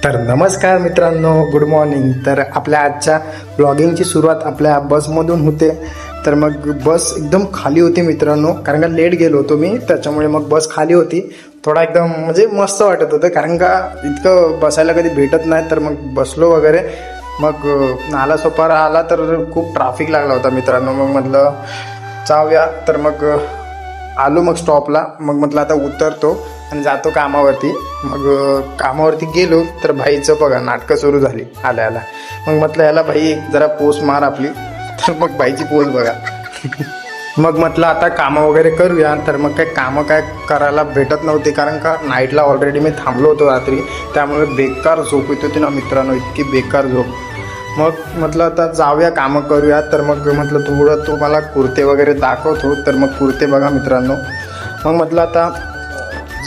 तर नमस्कार मित्रांनो, गुड मॉर्निंग। तर आपल्या आजच्या ब्लॉगिंगची सुरुवात आपल्या बसमधून होते। तर मग बस एकदम खाली होती मित्रांनो, कारण का लेट गेलो होतो मी, त्याच्यामुळे मग बस खाली होती। थोडा एकदम म्हणजे मस्त वाटत होतं, कारण का इतकं बसायला कधी भेटत नाही। तर मग बसलो वगैरे, मग नालासोपारा आला तर खूप ट्रॅफिक लागला होता मित्रांनो। मग म्हटलं जाऊया, तर मग आलो मग स्टॉपला। मग म्हटलं आता उतरतो आणि जातो कामावरती। मग कामावरती गेलो तर भाईचं बघा नाटकं सुरू झाली आल्या आल्या। मग म्हटलं याला भाई जरा पोस्ट मार आपली, तर मग भाईची पोस्ट बघा। मग म्हटलं आता कामं वगैरे करूया। तर मग कामं काय करायला भेटत नव्हती, कारण का नाईटला ऑलरेडी मी थांबलो होतो रात्री, त्यामुळे बेकार झोप येत होती ना मित्रांनो, इतकी बेकार झोप। मग म्हटलं आता जाऊया कामं करूया। तर मग म्हटलं थोडं तुम्हाला कुर्ते वगैरे दाखवतो। तर मग कुर्ते बघा मित्रांनो। मग म्हटलं आता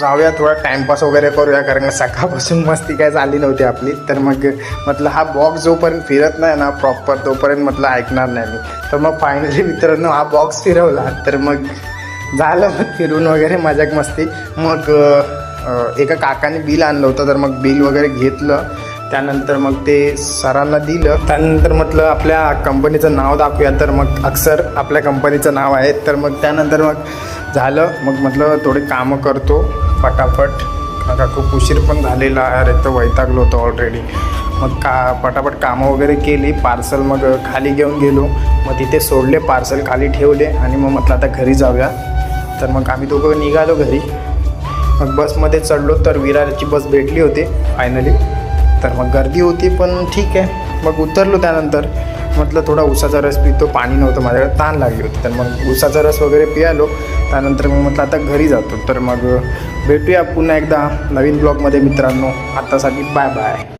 जाऊया, थोडा टाईमपास वगैरे करूया, कारण सकाळपासून मस्ती काय झाली नव्हती आपली। तर मग म्हटलं हा बॉक्स जोपर्यंत फिरत नाही ना प्रॉपर, तोपर्यंत म्हटलं ऐकणार नाही मी। तर मग फायनली मित्रांनो हा बॉक्स फिरवला। तर मग झालं मग फिरून वगैरे मजाक मस्ती। मग एका काकाने बिल आणलं होतं, तर मग बिल वगैरे घेतलं। त्यानंतर मग ते सरांना दिलं। त्यानंतर म्हटलं आपल्या कंपनीचं नाव दाखवूया। तर मग अक्षर आपल्या कंपनीचं नाव आहे। तर मग त्यानंतर मग झालं, मग म्हटलं थोडे कामं करतो पटापट, का खूप उशीर पण झालेला आहे, तर वैतागलो होतो ऑलरेडी। मग पटापट कामं वगैरे केली। पार्सल मग खाली घेऊन गेलो, मग तिथे सोडले, पार्सल खाली ठेवले आणि मग म्हटलं आता घरी जाऊया। तर मग आम्ही दोघं निघालो घरी। मग बसमध्ये चढलो, तर विरारची बस भेटली होती फायनली। तर मग गर्दी होती पण ठीक आहे। मग उतरलो, त्यानंतर म्हटलं थोडा उसाचा रस पितो, पाणी नव्हतं माझ्याकडे, तहान लागली होती। तर मग उसाचा रस वगैरे पियालो। त्यानंतर मग म्हटलं आता घरी जातो। तर मग भेटूया पुन्हा एकदा नवीन ब्लॉगमध्ये मित्रांनो। आतासाठी बाय बाय।